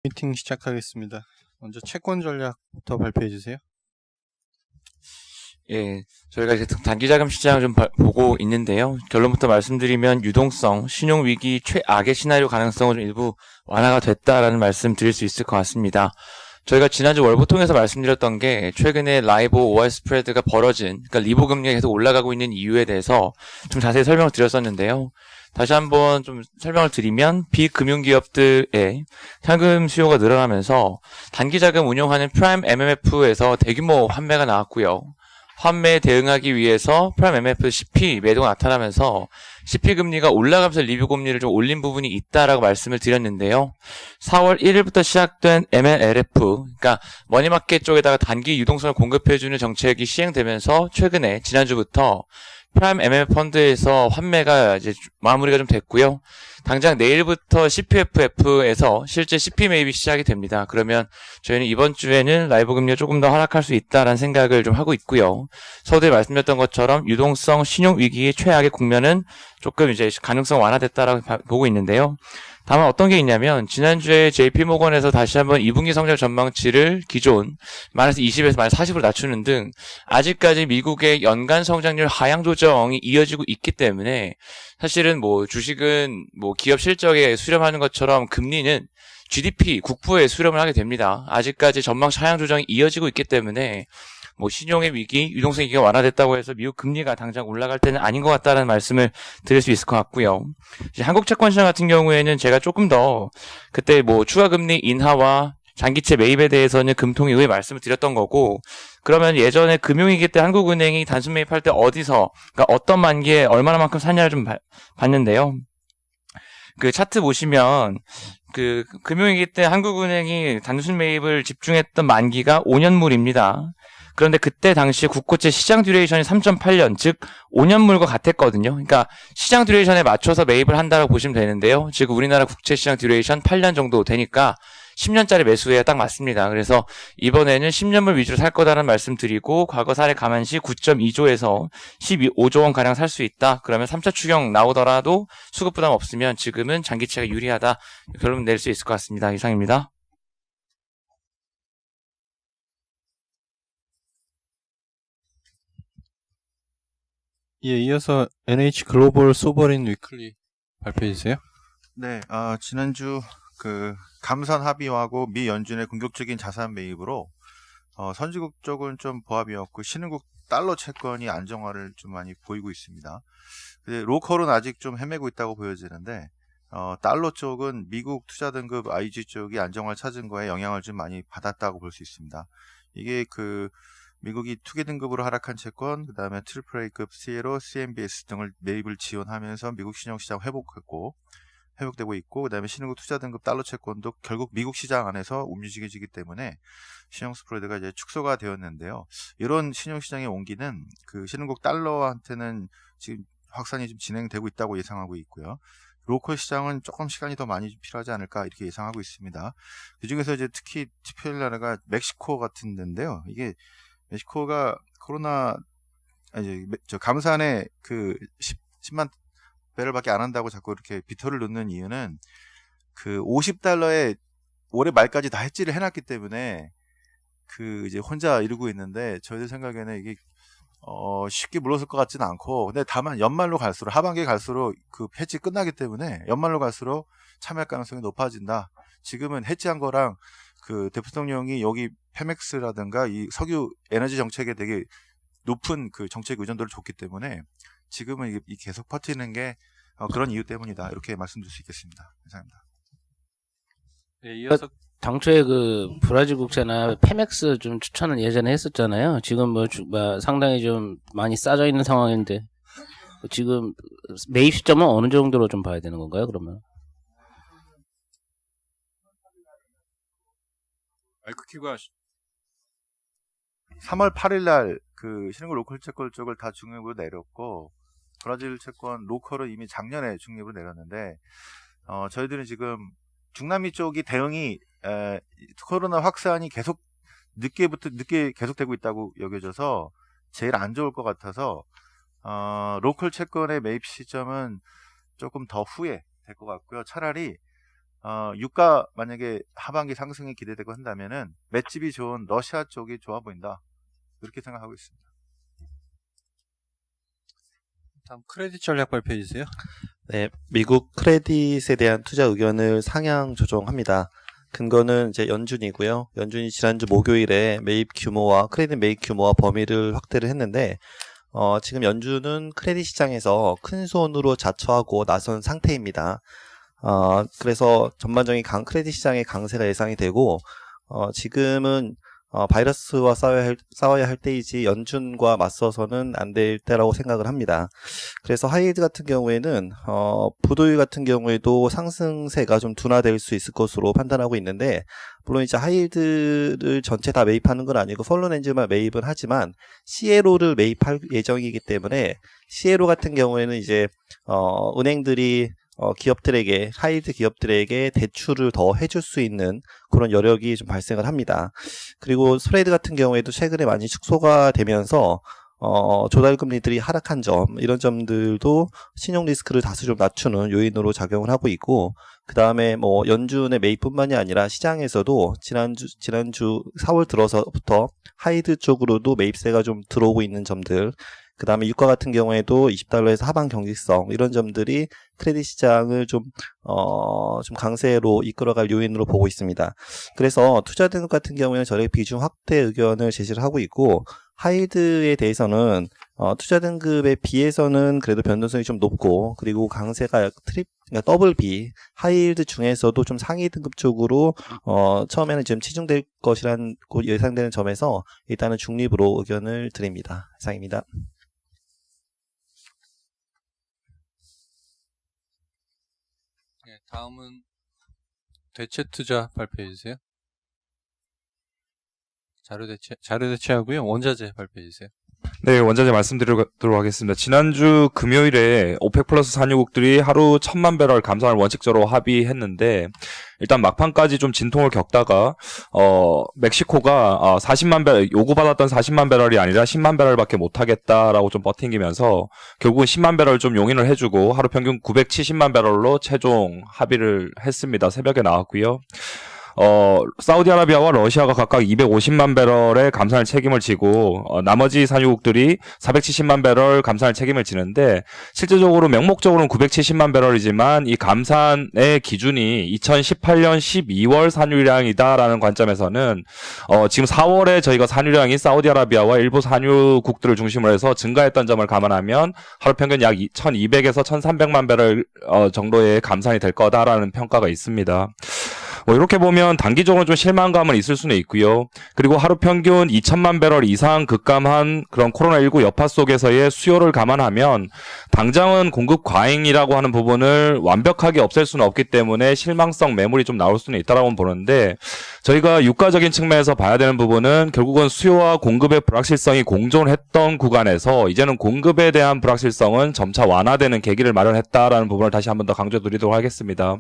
미팅 시작하겠습니다. 먼저 채권 전략부터 발표해 주세요. 예, 저희가 이제 단기자금 시장을 좀 보고 있는데요. 결론부터 말씀드리면 유동성, 신용위기 최악의 시나리오 가능성은 좀 일부 완화가 됐다라는 말씀 드릴 수 있을 것 같습니다. 저희가 지난주 월보통에서 말씀드렸던 게 최근에 라이보 OR 스프레드가 벌어진, 그러니까 리보 금리가 계속 올라가고 있는 이유에 대해서 좀 자세히 설명을 드렸었는데요. 다시 한번 좀 설명을 드리면 비금융기업들의 현금 수요가 늘어나면서 단기자금 운용하는 프라임 MMF에서 대규모 환매가 나왔고요. 환매에 대응하기 위해서 프라임 MMF CP 매도가 나타나면서 CP 금리가 올라가면서 리뷰 금리를 좀 올린 부분이 있다라고 말씀을 드렸는데요. 4월 1일부터 시작된 MLF, 그러니까 머니마켓 쪽에다가 단기 유동성을 공급해주는 정책이 시행되면서 최근에 지난주부터 프라임 MMF 펀드에서 환매가 이제 마무리가 좀 됐고요. 당장 내일부터 CPFF에서 실제 CP 매입이 시작이 됩니다. 그러면 저희는 이번 주에는 라이브 금리가 조금 더 하락할 수 있다라는 생각을 좀 하고 있고요. 서두에 말씀드렸던 것처럼 유동성 신용 위기의 최악의 국면은 조금 이제 가능성 완화됐다라고 보고 있는데요. 다만 어떤 게 있냐면 지난주에 JP모건에서 다시 한번 2분기 성장 전망치를 기존 마이너스 20에서 마이너스 40으로 낮추는 등 아직까지 미국의 연간 성장률 하향 조정이 이어지고 있기 때문에 사실은 뭐 주식은 뭐 기업 실적에 수렴하는 것처럼 금리는 GDP 국부에 수렴을 하게 됩니다. 아직까지 전망치 하향 조정이 이어지고 있기 때문에 뭐 신용의 위기, 유동성 위기가 완화됐다고 해서 미국 금리가 당장 올라갈 때는 아닌 것 같다는 말씀을 드릴 수 있을 것 같고요. 이제 한국 채권 시장 같은 경우에는 제가 조금 더 그때 뭐 추가 금리 인하와 장기채 매입에 대해서는 금통 이후에 말씀을 드렸던 거고, 그러면 예전에 금융위기 때 한국은행이 단순 매입할 때 어디서, 그러니까 어떤 만기에 얼마나만큼 사냐를 좀 봤는데요. 그 차트 보시면 그 금융위기 때 한국은행이 단순 매입을 집중했던 만기가 5년물입니다. 그런데 그때 당시 국고채 시장 듀레이션이 3.8년, 즉 5년물과 같았거든요. 그러니까 시장 듀레이션에 맞춰서 매입을 한다고 보시면 되는데요. 지금 우리나라 국채 시장 듀레이션 8년 정도 되니까 10년짜리 매수에 딱 맞습니다. 그래서 이번에는 10년물 위주로 살 거다라는 말씀 드리고, 과거 사례 감안시 9.2조에서 15조 원 가량 살 수 있다. 그러면 3차 추경 나오더라도 수급 부담 없으면 지금은 장기채가 유리하다. 결론 낼 수 있을 것 같습니다. 이상입니다. 예, 이어서 NH 글로벌 소버린 위클리 발표해 주세요. 네, 지난주 그 감산 합의하고 미 연준의 공격적인 자산 매입으로 선진국 쪽은 좀 보합이었고 신흥국 달러 채권이 안정화를 좀 많이 보이고 있습니다. 근데 로컬은 아직 좀 헤매고 있다고 보여지는데 달러 쪽은 미국 투자 등급 IG 쪽이 안정화를 찾은 거에 영향을 좀 많이 받았다고 볼 수 있습니다. 이게 그 미국이 투기 등급으로 하락한 채권, 그 다음에 트리플A급 CLO, CMBS 등을 매입을 지원하면서 미국 신용시장 회복되고 있고, 그 다음에 신흥국 투자 등급 달러 채권도 결국 미국 시장 안에서 움직여지기 때문에 신용 스프레드가 이제 축소가 되었는데요. 이런 신용시장의 온기는 그 신흥국 달러한테는 지금 확산이 좀 진행되고 있다고 예상하고 있고요. 로컬 시장은 조금 시간이 더 많이 필요하지 않을까 이렇게 예상하고 있습니다. 그 중에서 이제 특히 특별 나라가 멕시코 같은 데인데요. 이게 멕시코가 코로나 이제 저 감산에 그 10만 배럴밖에 안 한다고 자꾸 이렇게 비토를 놓는 이유는 그 $50에 올해 말까지 다 해지를 해놨기 때문에 그 이제 혼자 이루고 있는데, 저희들 생각에는 이게 쉽게 물러설 것 같지는 않고, 근데 다만 연말로 갈수록 하반기에 갈수록 그 해지 끝나기 때문에 연말로 갈수록 참여할 가능성이 높아진다. 지금은 해지한 거랑 그 대통령이 여기 페맥스라든가 이 석유 에너지 정책에 되게 높은 그 정책 의존도를 줬기 때문에 지금은 이게 계속 버티는 게 그런 이유 때문이다. 이렇게 말씀드릴 수 있겠습니다. 감사합니다. 네, 이어서 당초에 그 브라질 국채나 페맥스 좀 추천을 예전에 했었잖아요. 지금 뭐 상당히 좀 많이 싸져 있는 상황인데 지금 매입 시점은 어느 정도로 좀 봐야 되는 건가요? 그러면? 마이크 켜고 하시죠. 3월 8일 날 그 신흥국 로컬 채권 쪽을 다 중립으로 내렸고, 브라질 채권 로컬은 이미 작년에 중립으로 내렸는데, 저희들은 지금 중남미 쪽이 대응이 코로나 확산이 늦게 계속되고 있다고 여겨져서 제일 안 좋을 것 같아서 로컬 채권의 매입 시점은 조금 더 후에 될 것 같고요. 차라리 유가 만약에 하반기 상승이 기대되고 한다면은 맷집이 좋은 러시아 쪽이 좋아 보인다. 이렇게 생각하고 있습니다. 다음 크레딧 전략 발표해 주세요. 네, 미국 크레딧에 대한 투자 의견을 상향 조정합니다. 근거는 이제 연준이고요. 연준이 지난주 목요일에 매입 규모와 크레딧 매입 규모와 범위를 확대를 했는데 지금 연준은 크레딧 시장에서 큰 손으로 자처하고 나선 상태입니다. 그래서 전반적인 크레딧 시장의 강세가 예상이 되고 지금은 바이러스와 싸워야 할 때이지 연준과 맞서서는 안 될 때라고 생각을 합니다. 그래서 하이힐드 같은 경우에는 부도율 같은 경우에도 상승세가 좀 둔화될 수 있을 것으로 판단하고 있는데, 물론 이제 하이힐드를 전체 다 매입하는 건 아니고 펄론엔즈만 매입은 하지만 CLO를 매입할 예정이기 때문에 CLO 같은 경우에는 이제 은행들이 기업들에게, 하이힐드 기업들에게 대출을 더 해줄 수 있는 그런 여력이 좀 발생을 합니다. 그리고 스프레드 같은 경우에도 최근에 많이 축소가 되면서 조달금리들이 하락한 점, 이런 점들도 신용 리스크를 다소 좀 낮추는 요인으로 작용을 하고 있고, 그 다음에 뭐 연준의 매입뿐만이 아니라 시장에서도 지난주 4월 들어서부터 하이힐드 쪽으로도 매입세가 좀 들어오고 있는 점들, 그 다음에 유가 같은 경우에도 20달러에서 하방 경직성, 이런 점들이 크레딧 시장을 좀 강세로 이끌어갈 요인으로 보고 있습니다. 그래서 투자 등급 같은 경우에는 저렇게 비중 확대 의견을 제시를 하고 있고, 하이힐드에 대해서는 투자 등급에 비해서는 그래도 변동성이 좀 높고, 그리고 강세가 그러니까 더블 B, 하이힐드 중에서도 좀 상위 등급 쪽으로 처음에는 지금 치중될 것이란 예상되는 점에서 일단은 중립으로 의견을 드립니다. 이상입니다. 네, 다음은 대체 투자 발표해 주세요. 자료 대체하고요. 원자재 발표해 주세요. 네, 원자재 말씀드리도록 하겠습니다. 지난주 금요일에 오펙 플러스 산유국들이 하루 1000만 배럴 감산을 원칙적으로 합의했는데, 일단 막판까지 좀 진통을 겪다가 멕시코가 40만 배럴, 요구받았던 40만 배럴이 아니라 10만 배럴밖에 못하겠다라고 좀 버팅기면서 결국은 10만 배럴 좀 용인을 해주고 하루 평균 970만 배럴로 최종 합의를 했습니다. 새벽에 나왔고요. 사우디아라비아와 러시아가 각각 250만 배럴의 감산을 책임을 지고 나머지 산유국들이 470만 배럴 감산을 책임을 지는데, 실제적으로 명목적으로는 970만 배럴이지만 이 감산의 기준이 2018년 12월 산유량이다라는 관점에서는 지금 4월에 저희가 산유량이 사우디아라비아와 일부 산유국들을 중심으로 해서 증가했던 점을 감안하면 하루 평균 약 1200에서 1300만 배럴 정도의 감산이 될 거다라는 평가가 있습니다. 이렇게 보면 단기적으로 좀 실망감은 있을 수는 있고요. 그리고 하루 평균 2천만 배럴 이상 급감한 그런 코로나19 여파 속에서의 수요를 감안하면 당장은 공급 과잉이라고 하는 부분을 완벽하게 없앨 수는 없기 때문에 실망성 매물이 좀 나올 수는 있다라고 보는데, 저희가 유가적인 측면에서 봐야 되는 부분은 결국은 수요와 공급의 불확실성이 공존했던 구간에서 이제는 공급에 대한 불확실성은 점차 완화되는 계기를 마련했다라는 부분을 다시 한 번 더 강조드리도록 하겠습니다.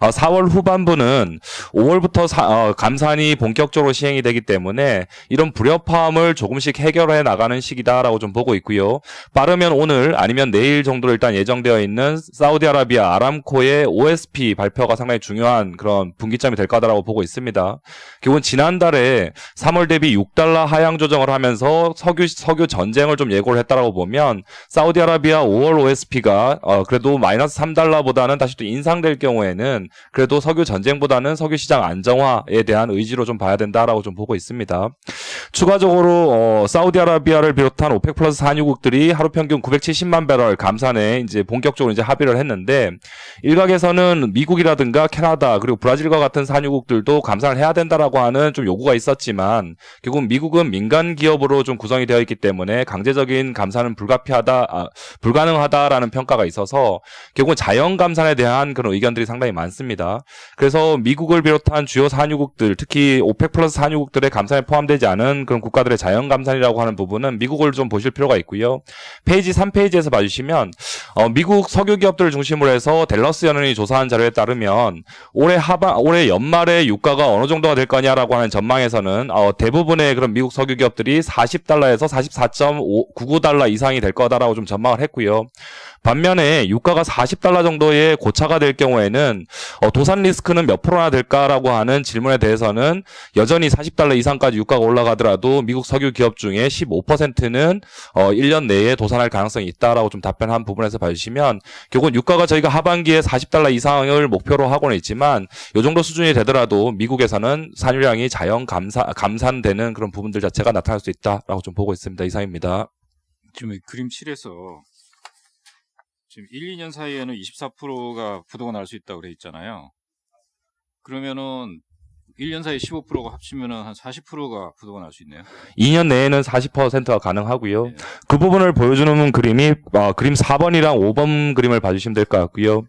4월 후반부는 5월부터 감산이 본격적으로 시행이 되기 때문에 이런 불협화음을 조금씩 해결해 나가는 시기다라고 좀 보고 있고요. 빠르면 오늘 아니면 내일 정도로 일단 예정되어 있는 사우디아라비아 아람코의 OSP 발표가 상당히 중요한 그런 분기점이 될 거다라고 보고 있습니다. 결국은 지난달에 3월 대비 6달러 하향 조정을 하면서 석유 전쟁을 좀 예고를 했다라고 보면 사우디아라비아 5월 OSP가 그래도 마이너스 3달러보다는 다시 또 인상될 경우에는 그래도 석유 전쟁보다는 석유 시장 안정화에 대한 의지로 좀 봐야 된다라고 좀 보고 있습니다. 추가적으로 사우디아라비아를 비롯한 오펙 플러스 산유국들이 하루 평균 970만 배럴 감산에 이제 본격적으로 이제 합의를 했는데, 일각에서는 미국이라든가 캐나다 그리고 브라질과 같은 산유국들도 감산을 해야 된다라고 하는 좀 요구가 있었지만, 결국 미국은 민간 기업으로 좀 구성이 되어 있기 때문에 강제적인 감산은 불가능하다라는 평가가 있어서 결국은 자연 감산에 대한 그런 의견들이 상당히 많습니다. 그래서 미국을 비롯한 주요 산유국들, 특히 오펙 플러스 산유국들의 감산에 포함되지 않은 그런 국가들의 자연 감산이라고 하는 부분은 미국을 좀 보실 필요가 있고요. 페이지 3페이지에서 봐주시면 미국 석유 기업들을 중심으로 해서 댈러스 연은이 조사한 자료에 따르면 올해 연말에 유가가 어느 정도가 될 거냐라고 하는 전망에서는 대부분의 그런 미국 석유 기업들이 40달러에서 44.99달러 이상이 될 거다라고 좀 전망을 했고요. 반면에 유가가 $40 정도의 고차가 될 경우에는 도산 리스크는 몇 프로나 될까라고 하는 질문에 대해서는 여전히 $40 이상까지 유가가 올라가더라도 미국 석유 기업 중에 15%는 1년 내에 도산할 가능성이 있다라고 좀 답변한 부분에서 봐주시면 결국은 유가가 저희가 하반기에 $40 이상을 목표로 하고는 있지만 이 정도 수준이 되더라도 미국에서는 산유량이 자연 감산되는 그런 부분들 자체가 나타날 수 있다라고 좀 보고 있습니다. 이상입니다. 지금 이 그림 7에서 지금 1, 2년 사이에는 24%가 부도가 날 수 있다고 그래 있잖아요. 그러면은 1년 사이 15%가 합치면은 한 40%가 부도가 날 수 있네요. 2년 내에는 40%가 가능하고요. 네. 그 부분을 보여주는 그림이 그림 4번이랑 5번 그림을 봐주시면 될 것 같고요.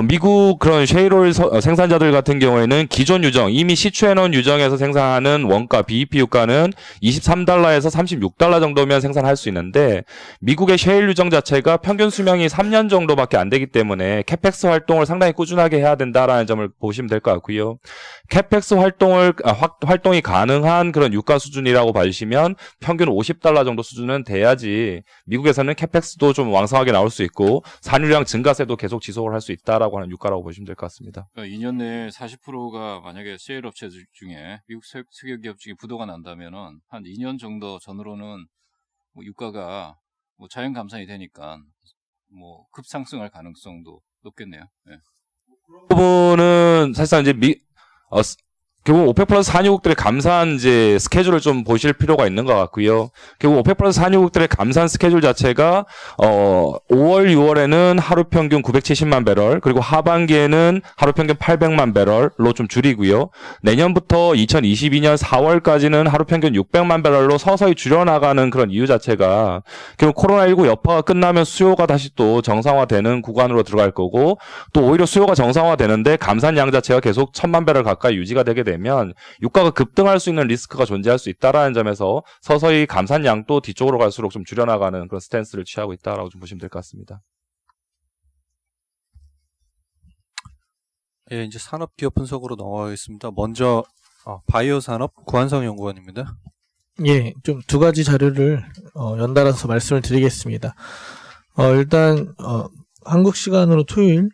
미국 그런 셰일오일 생산자들 같은 경우에는 기존 유정, 이미 시추해놓은 유정에서 생산하는 원가, BEP 유가는 $23에서 $36 정도면 생산할 수 있는데 미국의 셰일 유정 자체가 평균 수명이 3년 정도밖에 안 되기 때문에 캐펙스 활동을 상당히 꾸준하게 해야 된다라는 점을 보시면 될 것 같고요. 캐펙스 활동이 가능한 그런 유가 수준이라고 봐주시면 평균 $50 정도 수준은 돼야지 미국에서는 캐펙스도 좀 왕성하게 나올 수 있고 산유량 증가세도 계속 지속을 할 수 있다라고 하는 유가라고 보시면 될 것 같습니다. 그러니까 2년 내에 40%가 만약에 셰일 업체 중에 미국 석유 기업 중에 부도가 난다면은 한 2년 정도 전으로는 뭐 유가가 뭐 자연 감산이 되니까 뭐 급상승할 가능성도 높겠네요. 네. 그 부분은 사실상 이제 결국 오펙 플러스 산유국들의 감산 이제 스케줄을 좀 보실 필요가 있는 것 같고요. 결국 오펙 플러스 산유국들의 감산 스케줄 자체가 5월, 6월에는 하루 평균 970만 배럴, 그리고 하반기에는 하루 평균 800만 배럴로 좀 줄이고요. 내년부터 2022년 4월까지는 하루 평균 600만 배럴로 서서히 줄여나가는 그런 이유 자체가 결국 코로나19 여파가 끝나면 수요가 다시 또 정상화되는 구간으로 들어갈 거고, 또 오히려 수요가 정상화되는데 감산량 자체가 계속 1000만 배럴 가까이 유지가 되게 되면 유가가 급등할 수 있는 리스크가 존재할 수 있다라는 점에서 서서히 감산량도 뒤쪽으로 갈수록 좀 줄여나가는 그런 스탠스를 취하고 있다라고 좀 보시면 될 것 같습니다. 예, 이제 산업기업 분석으로 넘어가겠습니다. 먼저 바이오 산업 구한성 연구원입니다. 예, 좀 두 가지 자료를 연달아서 말씀을 드리겠습니다. 일단 한국 시간으로 토요일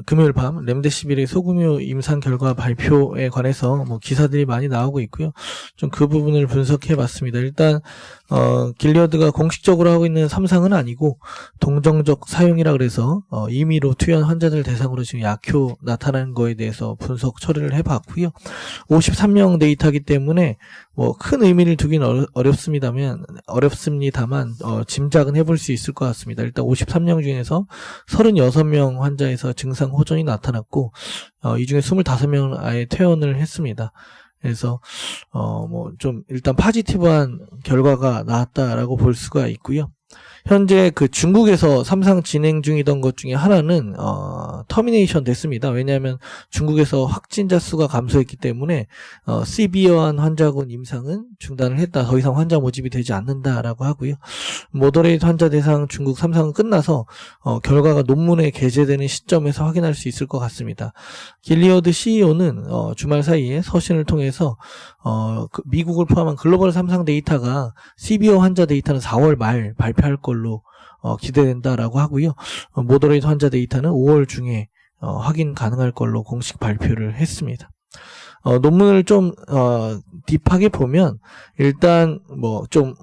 금요일 밤 렘데시비르 소금류 임상 결과 발표에 관해서 기사들이 많이 나오고 있고요. 좀 그 부분을 분석해 봤습니다. 일단 길리어드가 공식적으로 하고 있는 3상은 아니고 동정적 사용이라 그래서 임의로 투여한 환자들 대상으로 지금 약효 나타나는 거에 대해서 분석 처리를 해 봤고요. 53명 데이터이기 때문에 큰 의미를 두기는 어렵습니다만 짐작은 해볼 수 있을 것 같습니다. 일단 53명 중에서 36명 환자에서 증상 호전이 나타났고 이 중에 25명은 아예 퇴원을 했습니다. 그래서 좀 일단 파지티브한 결과가 나왔다라고 볼 수가 있고요. 현재 중국에서 3상 진행 중이던 것 중에 하나는 터미네이션 됐습니다. 왜냐하면 중국에서 확진자 수가 감소했기 때문에 시비어한 환자군 임상은 중단을 했다. 더 이상 환자 모집이 되지 않는다라고 하고요. 모더레이트 환자 대상 중국 3상은 끝나서 결과가 논문에 게재되는 시점에서 확인할 수 있을 것 같습니다. 길리어드 CEO는 주말 사이에 서신을 통해서 미국을 포함한 글로벌 3상 데이터가 시비어 환자 데이터는 4월 말 발표할 걸로 기대된다라고 하고요. 모더레이트 환자 데이터는 5월 중에 확인 가능할 걸로 공식 발표를 했습니다. 논문을 좀 딥하게 보면 일단 좀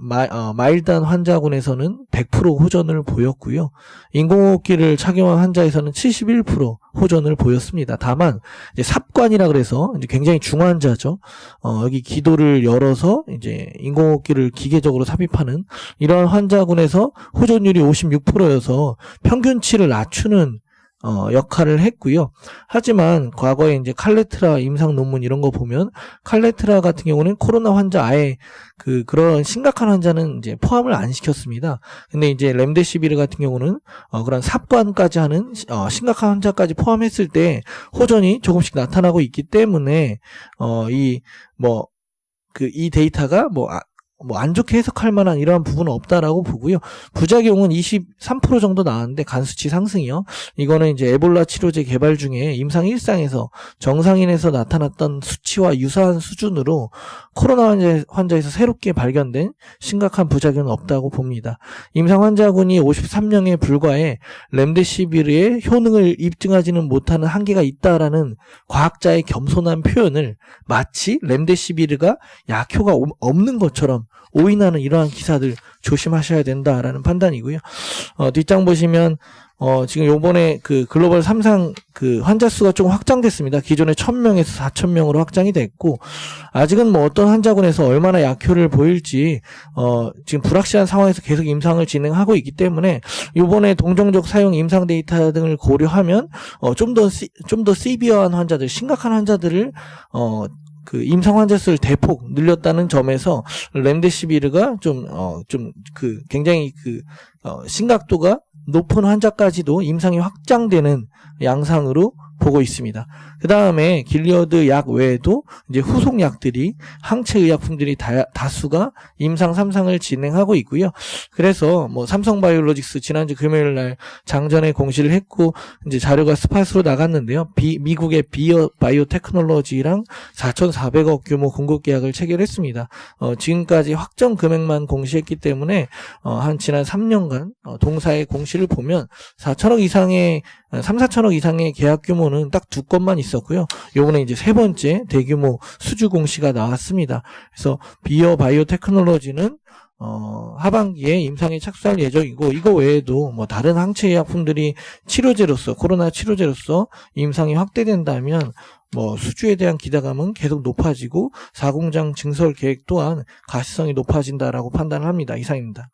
마일드한 환자군에서는 100% 호전을 보였고요. 인공호흡기를 착용한 환자에서는 71% 호전을 보였습니다. 다만 이제 삽관이라 그래서 이제 굉장히 중환자죠. 여기 기도를 열어서 이제 인공호흡기를 기계적으로 삽입하는 이런 환자군에서 호전율이 56%여서 평균치를 낮추는 역할을 했고요. 하지만 과거에 이제 칼레트라 임상 논문 이런 거 보면 칼레트라 같은 경우는 코로나 환자 아예 그런 심각한 환자는 이제 포함을 안 시켰습니다. 근데 이제 렘데시비르 같은 경우는 그런 삽관까지 하는 심각한 환자까지 포함했을 때 호전이 조금씩 나타나고 있기 때문에 이 데이터가 뭐 안 좋게 해석할 만한 이러한 부분은 없다라고 보고요. 부작용은 23% 정도 나왔는데 간수치 상승이요. 이거는 이제 에볼라 치료제 개발 중에 임상 1상에서 정상인에서 나타났던 수치와 유사한 수준으로 코로나 환자에서 새롭게 발견된 심각한 부작용은 없다고 봅니다. 임상 환자군이 53명에 불과해 렘데시비르의 효능을 입증하지는 못하는 한계가 있다라는 과학자의 겸손한 표현을 마치 렘데시비르가 약효가 없는 것처럼 오인하는 이러한 기사들 조심하셔야 된다라는 판단이고요. 뒷장 보시면 지금 요번에 그 글로벌 3상 그 환자 수가 좀 확장됐습니다. 기존에 1000명에서 4000명으로 확장이 됐고, 아직은 뭐 어떤 환자군에서 얼마나 약효를 보일지, 지금 불확실한 상황에서 계속 임상을 진행하고 있기 때문에, 요번에 동종족 사용 임상 데이터 등을 고려하면, 좀 더 시비어한 환자들, 심각한 환자들을, 그 임상 환자 수를 대폭 늘렸다는 점에서 렘데시비르가 굉장히 심각도가 높은 환자까지도 임상이 확장되는 양상으로 보고 있습니다. 그 다음에 길리어드 약 외에도 이제 후속 약들이 항체 의약품들이 다수가 임상 3상을 진행하고 있고요. 그래서 뭐 삼성바이오로직스 지난주 금요일 날 장전에 공시를 했고 이제 자료가 스팟으로 나갔는데요. 미국의 바이오테크놀로지랑 4,400억 규모 공급 계약을 체결했습니다. 지금까지 확정 금액만 공시했기 때문에 지난 3년간 동사의 공시를 보면 4천억 이상의 4천억 이상의 계약 규모는 딱 2건만 있었고요. 요번에 이제 3번째 대규모 수주 공시가 나왔습니다. 그래서 바이오테크놀로지는 하반기에 임상에 착수할 예정이고, 이거 외에도 뭐 다른 항체 의약품들이 코로나 치료제로서 임상이 확대된다면 뭐 수주에 대한 기대감은 계속 높아지고 4공장 증설 계획 또한 가시성이 높아진다라고 판단을 합니다. 이상입니다.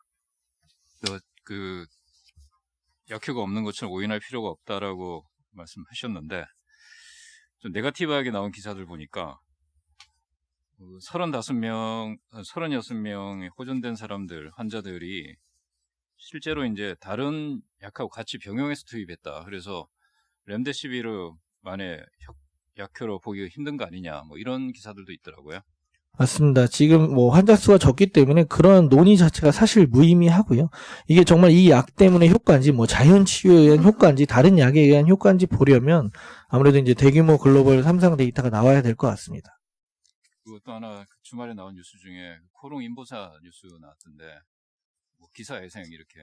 약효가 없는 것처럼 오인할 필요가 없다라고 말씀하셨는데, 좀 네거티브하게 나온 기사들 보니까 36명의 호전된 환자들이 실제로 이제 다른 약하고 같이 병용해서 투입했다. 그래서 렘데시비르만의 약효로 보기가 힘든 거 아니냐, 뭐 이런 기사들도 있더라고요. 맞습니다. 지금 뭐 환자 수가 적기 때문에 그런 논의 자체가 사실 무의미하고요. 이게 정말 이 약 때문에 효과인지, 뭐 자연 치유에 의한 효과인지, 다른 약에 의한 효과인지 보려면 아무래도 이제 대규모 글로벌 3상 데이터가 나와야 될 것 같습니다. 그것도 하나 주말에 나온 뉴스 중에 코롱 인보사 뉴스 나왔던데, 뭐 기사 예생 이렇게.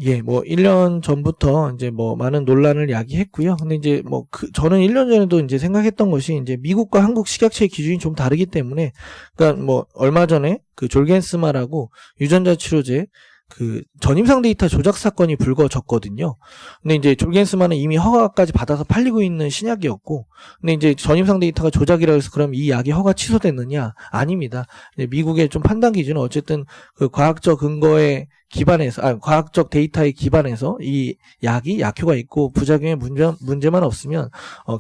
예, 뭐 1년 전부터 이제 뭐 많은 논란을 야기했고요. 근데 이제 뭐 저는 1년 전에도 이제 생각했던 것이, 이제 미국과 한국 식약처의 기준이 좀 다르기 때문에, 그러니까 뭐 얼마 전에 그 졸겐스마라고 유전자 치료제 그 전임상 데이터 조작 사건이 불거졌거든요. 근데 이제 졸겐스마는 이미 허가까지 받아서 팔리고 있는 신약이었고, 근데 이제 전임상 데이터가 조작이라 해서 그럼 이 약이 허가 취소됐느냐? 아닙니다. 미국의 좀 판단 기준은 어쨌든 그 과학적 근거에 기반해서, 과학적 데이터에 기반해서 이 약이 약효가 있고 부작용에 문제만 없으면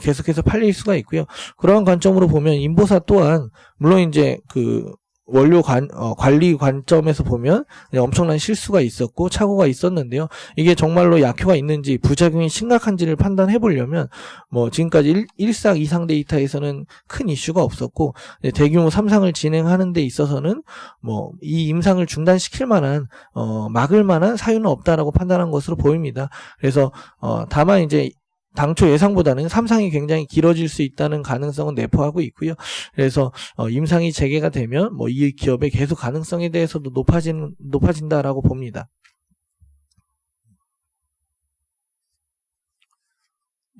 계속해서 팔릴 수가 있고요. 그런 관점으로 보면 인보사 또한 물론 이제 그 원료 관리 관점에서 보면 엄청난 실수가 있었고 착오가 있었는데요. 이게 정말로 약효가 있는지 부작용이 심각한지를 판단해 보려면 뭐 지금까지 1상 2상 데이터에서는 큰 이슈가 없었고, 대규모 3상을 진행하는 데 있어서는 뭐 이 임상을 중단시킬 만한 막을 만한 사유는 없다라고 판단한 것으로 보입니다. 그래서 다만 이제 당초 예상보다는 3상이 굉장히 길어질 수 있다는 가능성은 내포하고 있고요. 그래서 임상이 재개가 되면 뭐 이 기업의 계속 가능성에 대해서도 높아진다라고 봅니다.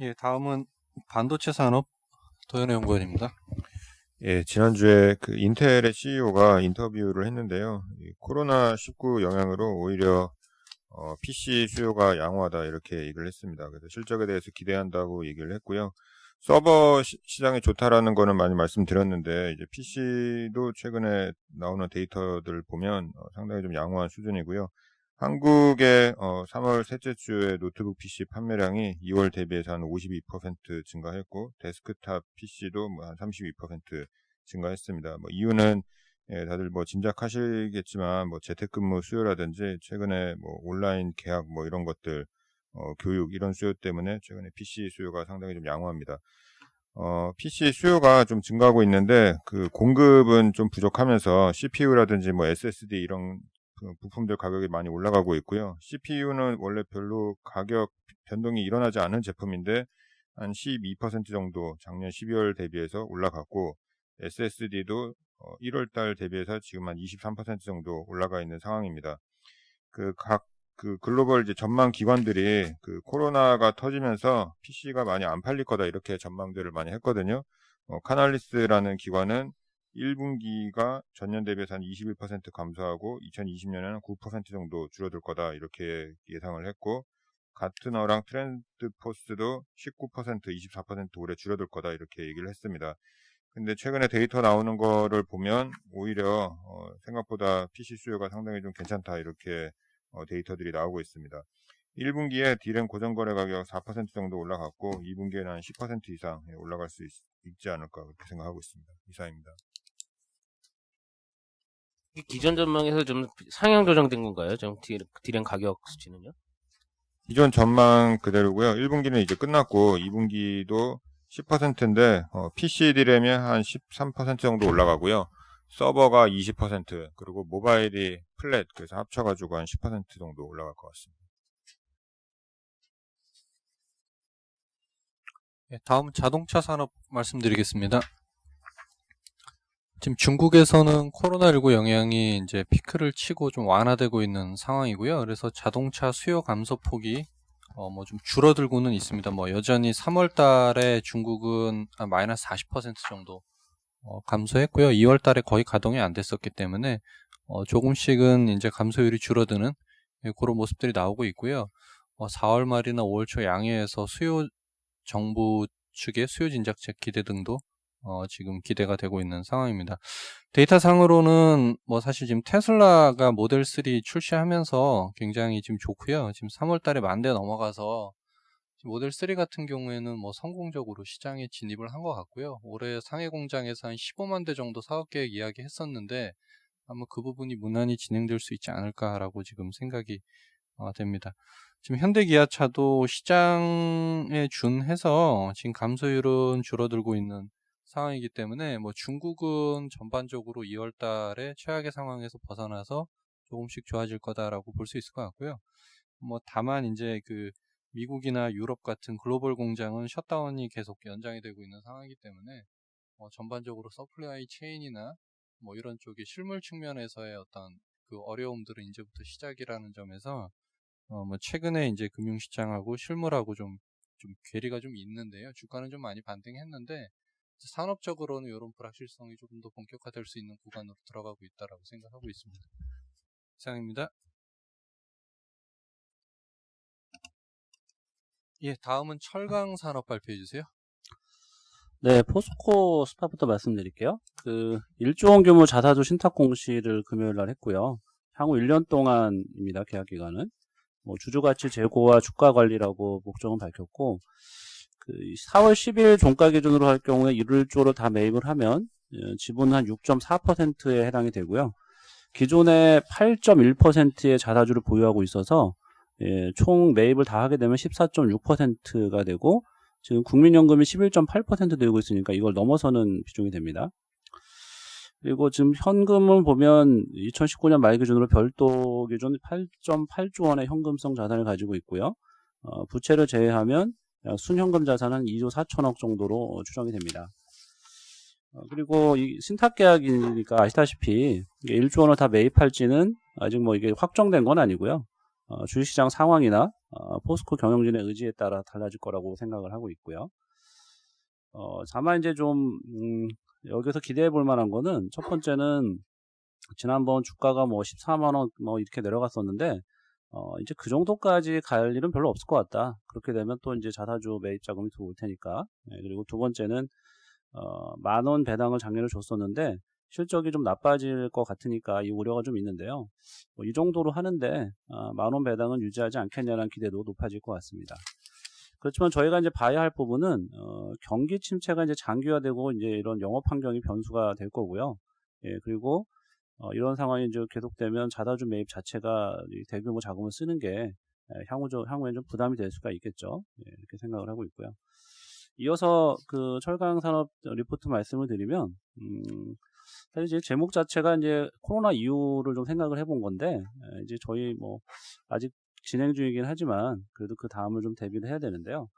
예, 다음은 반도체 산업 도현의 연구원입니다. 예, 지난주에 그 인텔의 CEO가 인터뷰를 했는데요. 이 코로나19 영향으로 오히려 PC 수요가 양호하다 이렇게 얘기를 했습니다. 그래서 실적에 대해서 기대한다고 얘기를 했고요. 서버 시장이 좋다라는 거는 많이 말씀드렸는데, 이제 PC도 최근에 나오는 데이터들 보면 상당히 좀 양호한 수준이고요. 한국의 3월 셋째 주에 노트북 PC 판매량이 2월 대비해서 한 52% 증가했고, 데스크탑 PC도 뭐 한 32% 증가했습니다. 뭐 이유는 다들 뭐 짐작하시겠지만 뭐 재택근무 수요라든지 최근에 뭐 온라인 계약 뭐 이런 것들, 교육 이런 수요 때문에 최근에 PC 수요가 상당히 좀 양호합니다. PC 수요가 좀 증가하고 있는데 그 공급은 좀 부족하면서 CPU라든지 뭐 SSD 이런 그 부품들 가격이 많이 올라가고 있고요. CPU는 원래 별로 가격 변동이 일어나지 않은 제품인데 한 12% 정도 작년 12월 대비해서 올라갔고 SSD도 1월 달 대비해서 지금 한 23% 정도 올라가 있는 상황입니다. 그 글로벌 이제 전망 기관들이 그 코로나가 터지면서 PC가 많이 안 팔릴 거다 이렇게 전망들을 많이 했거든요. 카날리스라는 기관은 1분기가 전년 대비해서 한 21% 감소하고 2020년에는 9% 정도 줄어들 거다 이렇게 예상을 했고 가트너랑 트렌드포스도 19%, 24% 올해 줄어들 거다 이렇게 얘기를 했습니다. 근데 최근에 데이터 나오는 거를 보면 오히려 생각보다 PC 수요가 상당히 좀 괜찮다 이렇게 데이터들이 나오고 있습니다. 1분기에 D램 고정거래 가격 4% 정도 올라갔고 2분기에는 한 10% 이상 올라갈 수 있지 않을까 그렇게 생각하고 있습니다. 이상입니다. 기존 전망에서 좀 상향 조정된 건가요? 좀 D램 가격 수치는요? 기존 전망 그대로고요. 1분기는 이제 끝났고 2분기도 10%인데 PC D램이 한 13% 정도 올라가고요. 서버가 20% 그리고 모바일이 플랫 그래서 합쳐가지고 한 10% 정도 올라갈 것 같습니다. 예, 다음 자동차 산업 말씀드리겠습니다. 지금 중국에서는 코로나19 영향이 이제 피크를 치고 좀 완화되고 있는 상황이고요. 그래서 자동차 수요 감소 폭이 뭐 좀 줄어들고는 있습니다. 뭐 여전히 3월 달에 중국은 마이너스 40% 정도 감소했고요. 2월 달에 거의 가동이 안 됐었기 때문에 조금씩은 이제 감소율이 줄어드는 그런 모습들이 나오고 있고요. 4월 말이나 5월 초 양해에서 정부 측의 수요 진작책 기대 등도 지금 기대가 되고 있는 상황입니다. 데이터상으로는 뭐 사실 지금 테슬라가 모델 3 출시하면서 굉장히 지금 좋고요. 지금 3월 달에 10,000대 넘어가서 모델 3 같은 경우에는 뭐 성공적으로 시장에 진입을 한 것 같고요. 올해 상해 공장에서 한 15만 대 정도 사업 계획 이야기했었는데 아마 그 부분이 무난히 진행될 수 있지 않을까라고 지금 생각이 됩니다. 지금 현대기아차도 시장에 준해서 지금 감소율은 줄어들고 있는 상황이기 때문에 뭐 중국은 전반적으로 2월 달에 최악의 상황에서 벗어나서 조금씩 좋아질 거다라고 볼 수 있을 것 같고요. 뭐 다만 이제 그 미국이나 유럽 같은 글로벌 공장은 셧다운이 계속 연장이 되고 있는 상황이기 때문에 전반적으로 서플라이 체인이나 뭐 이런 쪽의 실물 측면에서의 어떤 그 어려움들은 이제부터 시작이라는 점에서 뭐 최근에 이제 금융시장하고 실물하고 좀 괴리가 좀 있는데요. 주가는 좀 많이 반등했는데 산업적으로는 이런 불확실성이 조금 더 본격화될 수 있는 구간으로 들어가고 있다라고 생각하고 있습니다. 이상입니다. 예, 다음은 철강 산업 발표해 주세요. 네, 포스코 스파부터 말씀드릴게요. 1조 원 규모 자사주 신탁 공시를 금요일 날 했고요. 향후 1년 동안입니다. 계약 기간은. 주주가치 재고와 주가 관리라고 목적은 밝혔고, 4월 10일 종가 기준으로 할 경우에 1조로 다 매입을 하면 지분은 한 6.4%에 해당이 되고요. 기존에 8.1%의 자사주를 보유하고 있어서 총 매입을 다 하게 되면 14.6%가 되고 지금 국민연금이 11.8% 되고 있으니까 이걸 넘어서는 비중이 됩니다. 그리고 지금 현금을 보면 2019년 말 기준으로 별도 기준 8.8조 원의 현금성 자산을 가지고 있고요. 부채를 제외하면 순현금 자산은 2조 4천억 정도로 추정이 됩니다. 그리고 이 신탁 계약이니까 아시다시피 1조 원을 다 매입할지는 아직 뭐 이게 확정된 건 아니고요. 주식시장 상황이나 포스코 경영진의 의지에 따라 달라질 거라고 생각을 하고 있고요. 다만 이제 좀 여기서 기대해 볼 만한 거는 첫 번째는 지난번 주가가 뭐 14만 원 뭐 이렇게 내려갔었는데 이제 그 정도까지 갈 일은 별로 없을 것 같다. 그렇게 되면 또 이제 자사주 매입 자금이 들어올 테니까. 그리고 두 번째는 10,000원 배당을 작년에 줬었는데 실적이 좀 나빠질 것 같으니까 이 우려가 좀 있는데요. 이 정도로 하는데 10,000원 배당은 유지하지 않겠냐는 기대도 높아질 것 같습니다. 그렇지만 저희가 이제 봐야 할 부분은 경기 침체가 이제 장기화되고 이제 이런 영업 환경이 변수가 될 거고요. 그리고 이런 상황이 이제 계속되면 자사주 매입 자체가 대규모 자금을 쓰는 게 향후엔 좀 부담이 될 수가 있겠죠. 이렇게 생각을 하고 있고요. 이어서 그 철강 산업 리포트 말씀을 드리면, 사실 이제 제목 자체가 이제 코로나 이후를 좀 생각을 해본 건데, 이제 저희 뭐, 아직 진행 중이긴 하지만, 그래도 그 다음을 좀 대비를 해야 되는데요.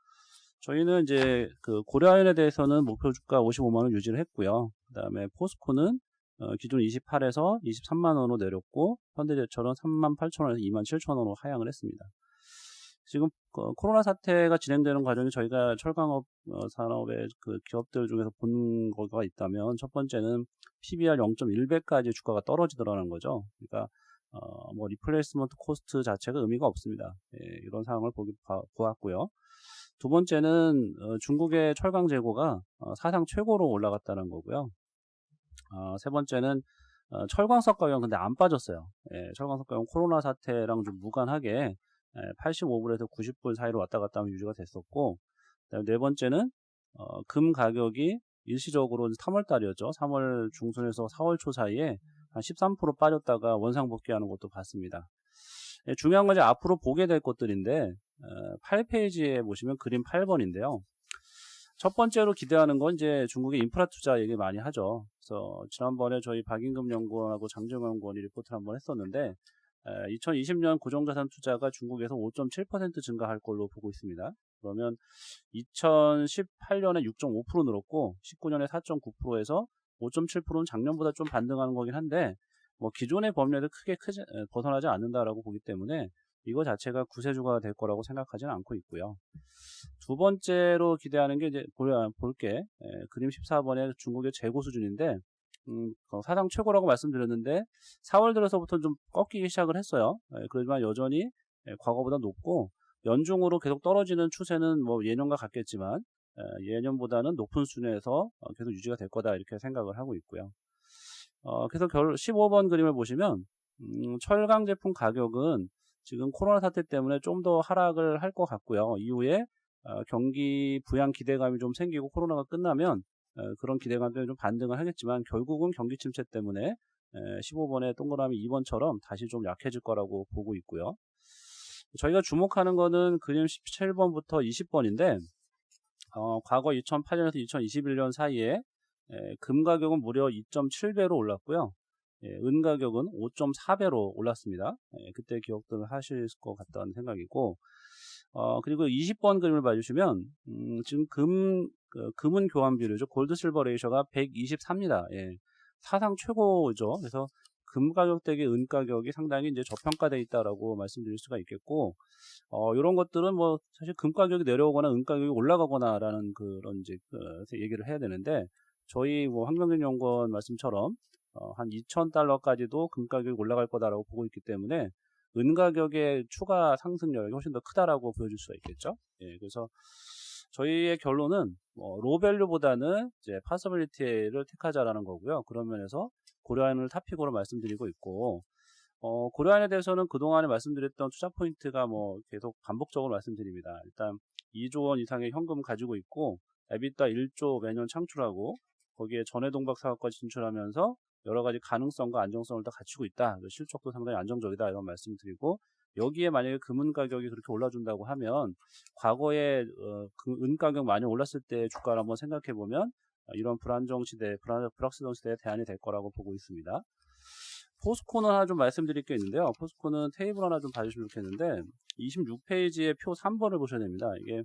저희는 이제 그 고려아연에 대해서는 목표 주가 55만원 유지를 했고요. 그 다음에 포스코는 기존 28에서 23만원으로 내렸고, 현대제철은 38,000원에서 27,000원으로 하향을 했습니다. 지금 코로나 사태가 진행되는 과정에 저희가 철강업 산업의 그 기업들 중에서 본 거가 있다면 첫 번째는 PBR 0.1배까지 주가가 떨어지더라는 거죠. 그러니까 뭐 리플레이스먼트 코스트 자체가 의미가 없습니다. 예, 이런 상황을 보았고요. 두 번째는 중국의 철강 재고가 사상 최고로 올라갔다는 거고요. 세 번째는 철광석 가격은 근데 안 빠졌어요. 예, 철광석 가격은 코로나 사태랑 좀 무관하게 85불에서 90불 사이로 왔다 갔다 하면 유지가 됐었고, 그다음에 네 번째는 금 가격이 일시적으로 3월 달이었죠. 3월 중순에서 4월 초 사이에 한 13% 빠졌다가 원상 복귀하는 것도 봤습니다. 예, 중요한 건 이제 앞으로 보게 될 것들인데 8페이지에 보시면 그림 8번인데요. 첫 번째로 기대하는 건 이제 중국의 인프라 투자 얘기 많이 하죠. 그래서 지난번에 저희 박인금 연구원하고 장정원 연구원이 리포트를 한번 했었는데 2020년 고정자산 투자가 중국에서 5.7% 증가할 걸로 보고 있습니다. 그러면 2018년에 6.5% 늘었고 19년에 4.9%에서 5.7%는 작년보다 좀 반등하는 거긴 한데 뭐 기존의 범위에도 크게 벗어나지 않는다라고 보기 때문에 이거 자체가 구세주가 될 거라고 생각하지는 않고 있고요. 두 번째로 기대하는 게 이제 볼게 그림 14번에 중국의 재고 수준인데 사상 최고라고 말씀드렸는데 4월 들어서부터 좀 꺾이기 시작을 했어요. 그렇지만 여전히 과거보다 높고 연중으로 계속 떨어지는 추세는 뭐 예년과 같겠지만 예년보다는 높은 수준에서 계속 유지가 될 거다 이렇게 생각을 하고 있고요. 그래서 15번 그림을 보시면 철강 제품 가격은 지금 코로나 사태 때문에 좀 더 하락을 할 것 같고요. 이후에 경기 부양 기대감이 좀 생기고 코로나가 끝나면 그런 기대감 때문에 좀 반등을 하겠지만 결국은 경기 침체 때문에 15번의 동그라미 2번처럼 다시 좀 약해질 거라고 보고 있고요. 저희가 주목하는 거는 그림 17번부터 20번인데 과거 2008년에서 2021년 사이에 금 가격은 무려 2.7배로 올랐고요. 은 가격은 5.4배로 올랐습니다. 그때 기억들을 하실 것 같다는 생각이고 그리고 20번 그림을 봐주시면 지금 금은 교환 비율이죠. 골드 실버 레이셔가 123입니다. 예, 사상 최고죠. 그래서 금 가격 대비 은 가격이 상당히 이제 저평가되어 있다라고 말씀드릴 수가 있겠고 이런 것들은 뭐 사실 금 가격이 내려오거나 은 가격이 올라가거나라는 그런 이제 얘기를 해야 되는데 저희 뭐 황명균연구원 말씀처럼 한 2,000달러까지도 금 가격이 올라갈 거다라고 보고 있기 때문에 은 가격의 추가 상승력이 훨씬 더 크다라고 보여줄 수가 있겠죠. 예, 그래서 저희의 결론은 로밸류보다는 이제 파서빌리티를 택하자라는 거고요. 그런 면에서 고려아연을 탑픽으로 말씀드리고 있고 고려아연에 대해서는 그동안에 말씀드렸던 투자 포인트가 뭐 계속 반복적으로 말씀드립니다. 일단 2조 원 이상의 현금 가지고 있고 EBITDA 1조 매년 창출하고 거기에 전해동박 사업까지 진출하면서 여러 가지 가능성과 안정성을 다 갖추고 있다. 실적도 상당히 안정적이다. 이런 말씀드리고 여기에 만약에 금은 가격이 그렇게 올라준다고 하면 과거에 은 가격 많이 올랐을 때 주가를 한번 생각해 보면 이런 불안정 시대, 불확실성 시대에 대안이 될 거라고 보고 있습니다. 포스코는 하나 좀 말씀드릴 게 있는데요. 포스코는 테이블 하나 좀 봐주시면 좋겠는데 26페이지의 표 3번을 보셔야 됩니다. 이게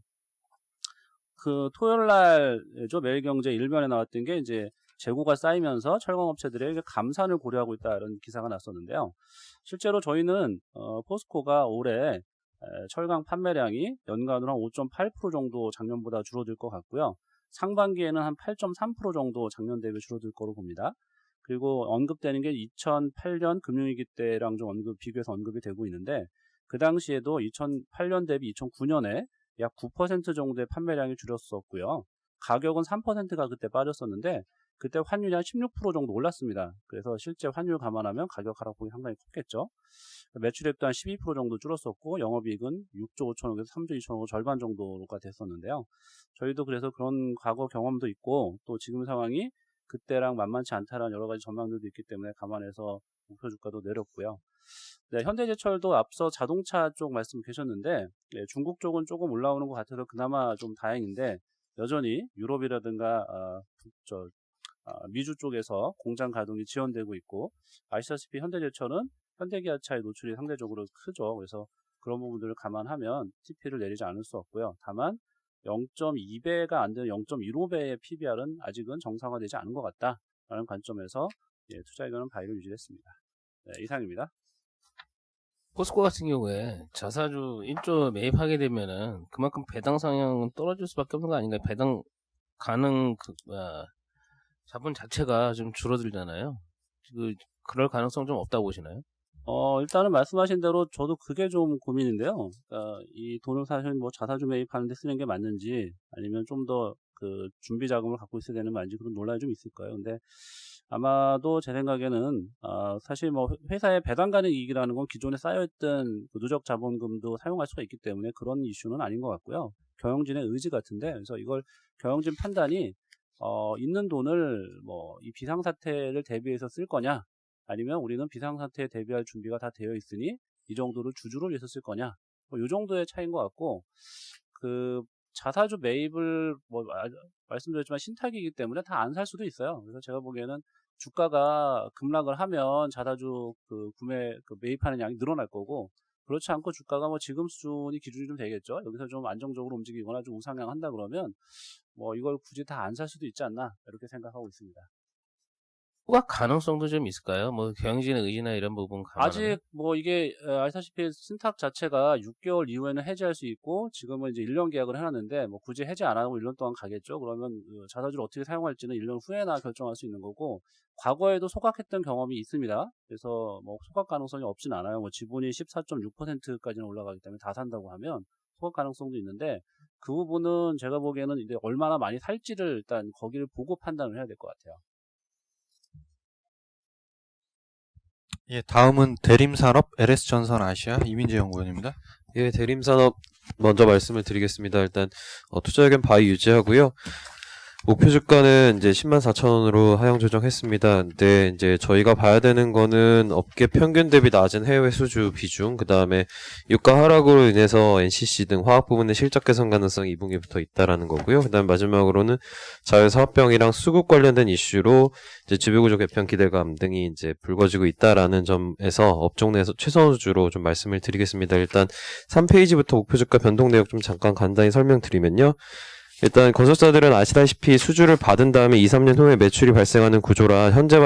그 토요일 날죠. 매일경제 1면에 나왔던 게 이제 재고가 쌓이면서 철강업체들의 감산을 고려하고 있다 이런 기사가 났었는데요. 실제로 저희는 포스코가 올해 철강 판매량이 연간으로 한 5.8% 정도 작년보다 줄어들 것 같고요. 상반기에는 한 8.3% 정도 작년 대비 줄어들 거로 봅니다. 그리고 언급되는 게 2008년 금융위기 때랑 좀 비교해서 언급이 되고 있는데 그 당시에도 2008년 대비 2009년에 약 9% 정도의 판매량이 줄었었고요. 가격은 3%가 그때 빠졌었는데 그때 환율이 한 16% 정도 올랐습니다. 그래서 실제 환율 감안하면 가격 하락폭이 상당히 컸겠죠. 매출액도 한 12% 정도 줄었었고 영업이익은 6조 5천억에서 3조 2천억 절반 정도가 됐었는데요. 저희도 그래서 그런 과거 경험도 있고 또 지금 상황이 그때랑 만만치 않다라는 여러 가지 전망들도 있기 때문에 감안해서 목표 주가도 내렸고요. 네, 현대제철도 앞서 자동차 쪽 말씀 계셨는데 중국 쪽은 조금 올라오는 것 같아서 그나마 좀 다행인데 여전히 유럽이라든가 미주 쪽에서 공장 가동이 지연되고 있고, 아시다시피 현대제철은 현대기아차의 노출이 상대적으로 크죠. 그래서 그런 부분들을 감안하면 TP를 내리지 않을 수 없고요. 다만 0.2배가 안 되는 0.15배의 PBR은 아직은 정상화되지 않은 것 같다라는 관점에서 투자 의견은 바이를 유지했습니다. 네, 이상입니다. 포스코 같은 경우에 자사주 1조 매입하게 되면은 그만큼 배당 상향은 떨어질 수밖에 없는 거 아닌가요? 배당 가능 자본 자체가 좀 줄어들잖아요. 그럴 가능성 좀 없다고 보시나요? 일단은 말씀하신 대로 저도 그게 좀 고민인데요. 그러니까 이 돈을 사실 뭐 자사주 매입하는 데 쓰는 게 맞는지, 아니면 좀 더 그 준비 자금을 갖고 있어야 되는 건지, 그런 논란이 좀 있을 거예요. 근데 아마도 제 생각에는 사실 뭐 회사의 배당 가능 이익이라는 건 기존에 쌓여있던 그 누적 자본금도 사용할 수가 있기 때문에 그런 이슈는 아닌 것 같고요. 경영진의 의지 같은데, 그래서 이걸 경영진 판단이 있는 돈을 뭐 이 비상사태를 대비해서 쓸 거냐, 아니면 우리는 비상사태에 대비할 준비가 다 되어 있으니 이 정도를 주주를 위해서 쓸 거냐, 뭐 이 정도의 차이인 것 같고, 그 자사주 매입을 뭐 말씀드렸지만 신탁이기 때문에 다 안 살 수도 있어요. 그래서 제가 보기에는 주가가 급락을 하면 자사주 매입하는 양이 늘어날 거고, 그렇지 않고 주가가 뭐 지금 수준이 기준이 좀 되겠죠. 여기서 좀 안정적으로 움직이거나 좀 우상향한다 그러면 뭐 이걸 굳이 다 안 살 수도 있지 않나, 이렇게 생각하고 있습니다. 후각 가능성도 좀 있을까요? 뭐 경영진의 의지나 이런 부분 감안하면. 아직 뭐 이게 아시다시피 신탁 자체가 6개월 이후에는 해지할 수 있고, 지금은 이제 1년 계약을 해놨는데 뭐 굳이 해지 안 하고 1년 동안 가겠죠. 그러면 자사주를 어떻게 사용할지는 1년 후에나 결정할 수 있는 거고, 과거에도 소각했던 경험이 있습니다. 그래서 뭐 소각 가능성이 없진 않아요. 뭐 지분이 14.6%까지는 올라가기 때문에 다 산다고 하면 소각 가능성도 있는데, 그 부분은 제가 보기에는 이제 얼마나 많이 살지를 일단 거기를 보고 판단을 해야 될 것 같아요. 예, 다음은 대림산업 LS전선 아시아 이민재 연구원입니다. 예, 대림산업 먼저 말씀을 드리겠습니다. 일단 투자 의견 바이 유지하고요. 목표 주가는 이제 104,000원으로 하향 조정했습니다. 근데 이제 저희가 봐야 되는 거는 업계 평균 대비 낮은 해외 수주 비중, 그 다음에 유가 하락으로 인해서 NCC 등 화학 부분의 실적 개선 가능성이 2분기부터 있다라는 거고요. 그 다음 마지막으로는 자회사업병이랑 수급 관련된 이슈로 이제 지배구조 개편 기대감 등이 이제 불거지고 있다라는 점에서 업종 내에서 최선 수주로 좀 말씀을 드리겠습니다. 일단 3페이지부터 목표 주가 변동 내역 좀 잠깐 간단히 설명드리면요. 일단 건설사들은 아시다시피 수주를 받은 다음에 2, 3년 후에 매출이 발생하는 구조라 현재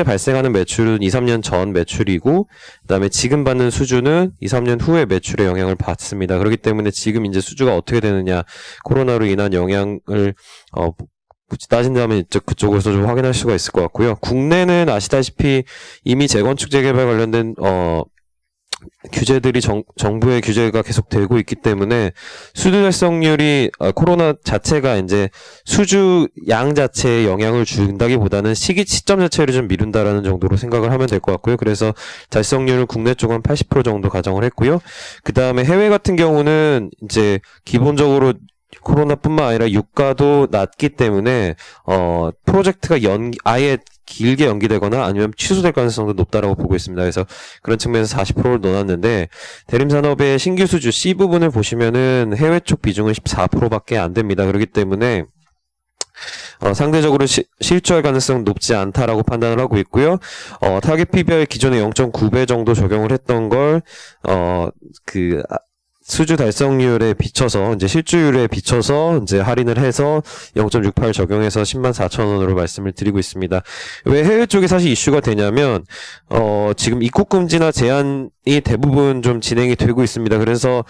발생하는 매출은 2, 3년 전 매출이고, 그다음에 지금 받는 수주는 2, 3년 후에 매출에 영향을 받습니다. 그렇기 때문에 지금 이제 수주가 어떻게 되느냐, 코로나로 인한 영향을 굳이 따진다면 그쪽에서 좀 확인할 수가 있을 것 같고요. 국내는 아시다시피 이미 재건축 재개발 관련된 규제들이 정부의 규제가 계속 되고 있기 때문에 수주 달성률이 코로나 자체가 이제 수주 양 자체에 영향을 준다기보다는 시점 자체를 좀 미룬다라는 정도로 생각을 하면 될 것 같고요. 그래서 달성률은 국내 쪽은 80% 정도 가정을 했고요. 그 다음에 해외 같은 경우는 이제 기본적으로 코로나뿐만 아니라 유가도 낮기 때문에 프로젝트가 아예 길게 연기되거나 아니면 취소될 가능성도 높다라고 보고 있습니다. 그래서 그런 측면에서 40%를 넣어놨는데, 대림산업의 신규 수주 C 부분을 보시면은 해외 쪽 비중은 14%밖에 안 됩니다. 그렇기 때문에 상대적으로 실추할 가능성은 높지 않다라고 판단을 하고 있고요. 타겟 PBR 기존에 0.9배 정도 적용을 했던 걸 수주 달성률에 비춰서, 이제 실주율에 비춰서 이제 할인을 해서 0.68 적용해서 104,000원으로 말씀을 드리고 있습니다. 왜 해외 쪽이 사실 이슈가 되냐면, 지금 입국 금지나 제한이 대부분 좀 진행이 되고 있습니다. 그래서,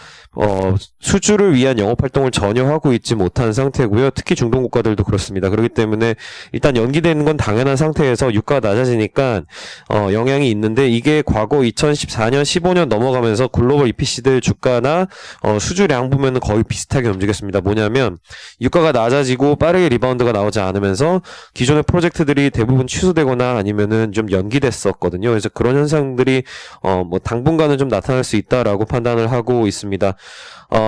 수주를 위한 영업 활동을 전혀 하고 있지 못한 상태고요. 특히 중동 국가들도 그렇습니다. 그렇기 때문에 일단 연기되는 건 당연한 상태에서 유가가 낮아지니까, 영향이 있는데, 이게 과거 2014년, 15년 넘어가면서 글로벌 EPC들 주가나 수주량 보면은 거의 비슷하게 움직였습니다. 뭐냐면 유가가 낮아지고 빠르게 리바운드가 나오지 않으면서 기존의 프로젝트들이 대부분 취소되거나 아니면은 좀 연기됐었거든요. 그래서 그런 현상들이 당분간은 좀 나타날 수 있다라고 판단을 하고 있습니다.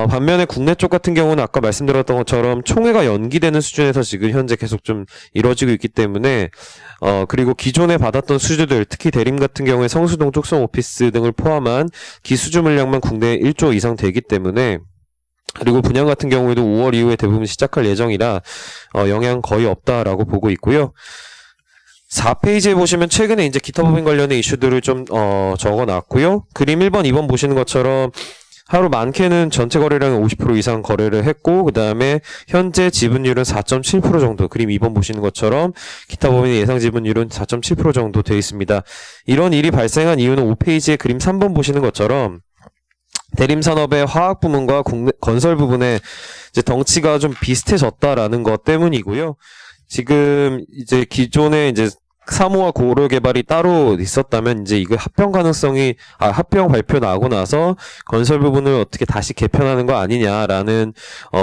반면에 국내 쪽 같은 경우는 아까 말씀드렸던 것처럼 총회가 연기되는 수준에서 지금 현재 계속 좀 이루어지고 있기 때문에 그리고 기존에 받았던 수주들, 특히 대림 같은 경우에 성수동 쪽성 오피스 등을 포함한 기수주 물량만 국내에 1조 이상 되기 때문에 그리고 분양 같은 경우에도 5월 이후에 대부분 시작할 예정이라 영향 거의 없다라고 보고 있고요. 4페이지에 보시면 최근에 이제 기타 법인 관련의 이슈들을 좀 적어놨고요. 그림 1번, 2번 보시는 것처럼 하루 많게는 전체 거래량의 50% 이상 거래를 했고, 그 다음에 현재 지분율은 4.7% 정도, 그림 2번 보시는 것처럼 기타 법인의 예상 지분율은 4.7% 정도 되어 있습니다. 이런 일이 발생한 이유는 5페이지의 그림 3번 보시는 것처럼 대림산업의 화학 부문과 건설 부분의 이제 덩치가 좀 비슷해졌다라는 것 때문이고요. 지금 이제 기존에 이제 사모와 고려 개발이 따로 있었다면 이제 이거 합병 발표 나오고 나서 건설 부분을 어떻게 다시 개편하는 거 아니냐라는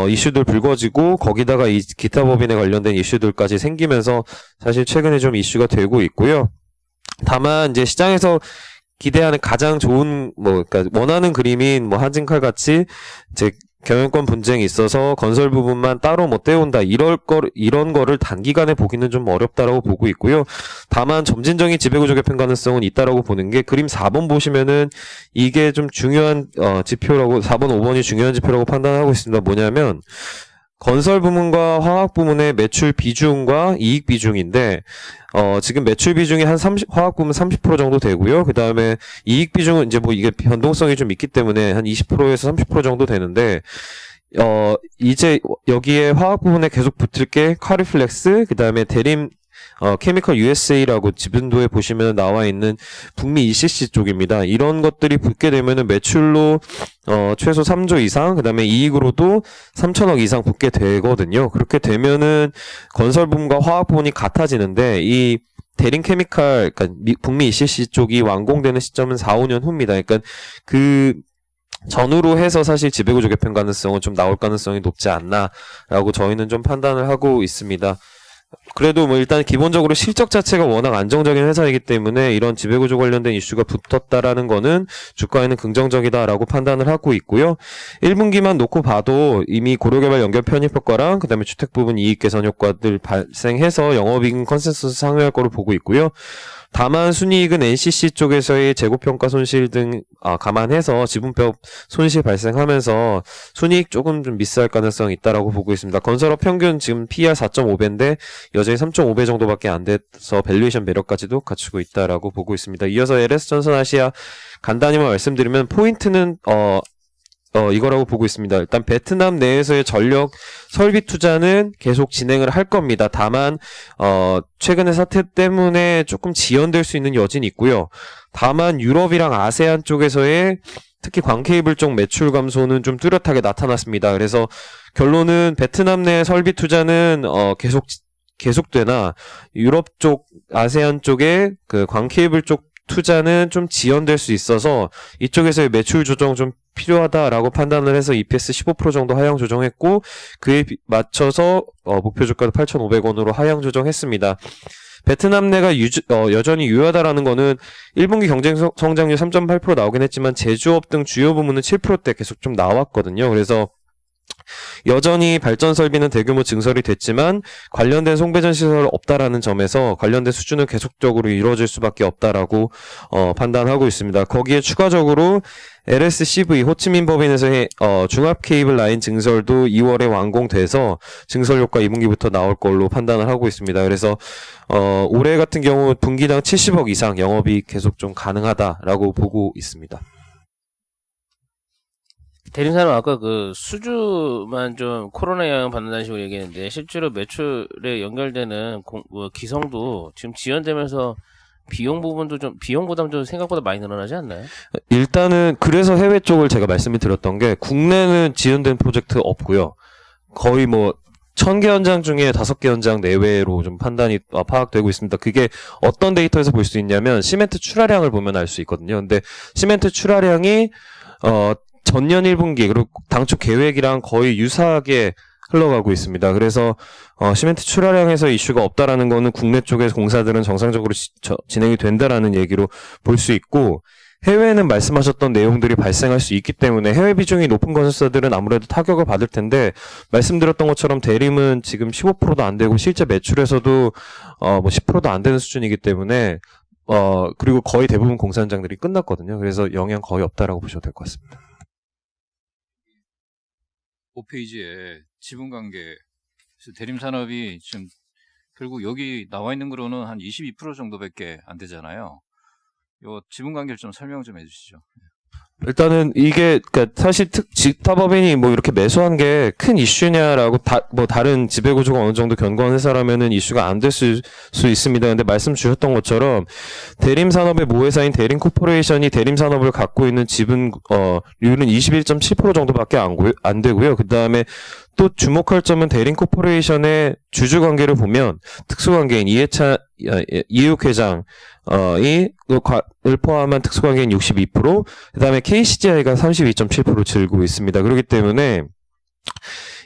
이슈들 불거지고, 거기다가 이 기타 법인에 관련된 이슈들까지 생기면서 사실 최근에 좀 이슈가 되고 있고요. 다만 이제 시장에서 기대하는 가장 좋은 그러니까 원하는 그림인 한진칼 같이 이제 경영권 분쟁이 있어서 건설 부분만 따로 떼온다, 이런 거를 단기간에 보기는 좀 어렵다라고 보고 있고요. 다만 점진적인 지배구조 개편 가능성은 있다라고 보는 게, 그림 4번 보시면은 이게 좀 중요한 지표라고, 4번, 5번이 중요한 지표라고 판단하고 있습니다. 뭐냐면 건설 부문과 화학 부문의 매출 비중과 이익 비중인데, 지금 매출 비중이 화학 부문 30% 정도 되고요. 그 다음에 이익 비중은 이제 이게 변동성이 좀 있기 때문에 한 20%에서 30% 정도 되는데, 이제 여기에 화학 부문에 계속 붙을 게 카리플렉스, 그 다음에 대림, 케미컬 USA라고 지분도에 보시면 나와 있는 북미 ECC 쪽입니다. 이런 것들이 붙게 되면은 매출로 최소 3조 이상, 그 다음에 이익으로도 3천억 이상 붙게 되거든요. 그렇게 되면은 건설 부문과 화학 부문이 같아지는데, 이 대림 케미칼, 그러니까 북미 ECC 쪽이 완공되는 시점은 4, 5년 후입니다. 그러니까 그 전후로 해서 사실 지배구조 개편 가능성은 좀 나올 가능성이 높지 않나라고 저희는 좀 판단을 하고 있습니다. 그래도 일단 기본적으로 실적 자체가 워낙 안정적인 회사이기 때문에 이런 지배구조 관련된 이슈가 붙었다라는 거는 주가에는 긍정적이다라고 판단을 하고 있고요. 1분기만 놓고 봐도 이미 고려개발 연결 편입 효과랑 그다음에 주택 부분 이익 개선 효과들 발생해서 영업이익 컨센서스 상회할 거로 보고 있고요. 다만 순이익은 NCC 쪽에서의 재고평가 손실 등 감안해서 지분법 손실 발생하면서 순이익 조금 좀 미스할 가능성이 있다라고 보고 있습니다. 건설업 평균 지금 PER 4.5배인데 여전히 3.5배 정도밖에 안 돼서 밸류에이션 매력까지도 갖추고 있다라고 보고 있습니다. 이어서 LS전선아시아 간단히만 말씀드리면 포인트는 이거라고 보고 있습니다. 일단 베트남 내에서의 전력 설비 투자는 계속 진행을 할 겁니다. 다만 최근의 사태 때문에 조금 지연될 수 있는 여진이 있고요. 다만 유럽이랑 아세안 쪽에서의 특히 광케이블 쪽 매출 감소는 좀 뚜렷하게 나타났습니다. 그래서 결론은 베트남 내 설비 투자는 계속되나 유럽 쪽, 아세안 쪽의 그 광케이블 쪽 투자는 좀 지연될 수 있어서 이쪽에서의 매출 조정 좀 필요하다라고 판단을 해서 EPS 15% 정도 하향 조정했고, 그에 맞춰서 목표 주가도 8,500원으로 하향 조정했습니다. 베트남 내가 여전히 유효하다라는 거는 1분기 경쟁 성장률 3.8% 나오긴 했지만 제조업 등 주요 부문은 7%대 계속 좀 나왔거든요. 그래서 여전히 발전 설비는 대규모 증설이 됐지만 관련된 송배전 시설 없다라는 점에서 관련된 수준은 계속적으로 이루어질 수밖에 없다라고 판단하고 있습니다. 거기에 추가적으로 LSCV 호치민 법인에서의 중압 케이블 라인 증설도 2월에 완공돼서 증설 효과 2분기부터 나올 걸로 판단을 하고 있습니다. 그래서 올해 같은 경우 분기당 70억 이상 영업이 계속 좀 가능하다라고 보고 있습니다. 대림사는 아까 그 수주만 좀 코로나 영향 받는다는 식으로 얘기했는데 실제로 매출에 연결되는 기성도 지금 지연되면서 비용 부담도 생각보다 많이 늘어나지 않나요? 일단은 그래서 해외 쪽을 제가 말씀을 드렸던 게 국내는 지연된 프로젝트 없고요. 거의 1000개 현장 중에 5개 현장 내외로 좀 판단이 파악되고 있습니다. 그게 어떤 데이터에서 볼 수 있냐면 시멘트 출하량을 보면 알 수 있거든요. 근데 시멘트 출하량이 전년 1분기 그리고 당초 계획이랑 거의 유사하게 흘러가고 있습니다. 그래서 시멘트 출하량에서 이슈가 없다라는 거는 국내 쪽에서 공사들은 정상적으로 진행이 된다라는 얘기로 볼 수 있고, 해외에는 말씀하셨던 내용들이 발생할 수 있기 때문에 해외 비중이 높은 건설사들은 아무래도 타격을 받을 텐데, 말씀드렸던 것처럼 대림은 지금 15%도 안 되고 실제 매출에서도 10%도 안 되는 수준이기 때문에 그리고 거의 대부분 공사 현장들이 끝났거든요. 그래서 영향 거의 없다라고 보셔도 될 것 같습니다. 5페이지에 지분관계, 대림산업이 지금 결국 여기 나와 있는 거로는 한 22% 정도밖에 안 되잖아요. 요 지분관계를 좀 설명 좀 해주시죠. 일단은 이게 그러니까 사실 지타법인이 뭐 이렇게 매수한 게 큰 이슈냐라고 뭐 다른 지배구조가 어느 정도 견고한 회사라면은 이슈가 안 될 수 있습니다. 근데 말씀 주셨던 것처럼 대림산업의 모회사인 대림코퍼레이션이 대림산업을 갖고 있는 지분율은 21.7% 정도밖에 안 되고요. 그다음에 또 주목할 점은 대림코퍼레이션의 주주관계를 보면 특수관계인 이해욱 회장 을 포함한 특수관계인 62%, 그다음에 KCGI가 32.7% 들고 있습니다. 그렇기 때문에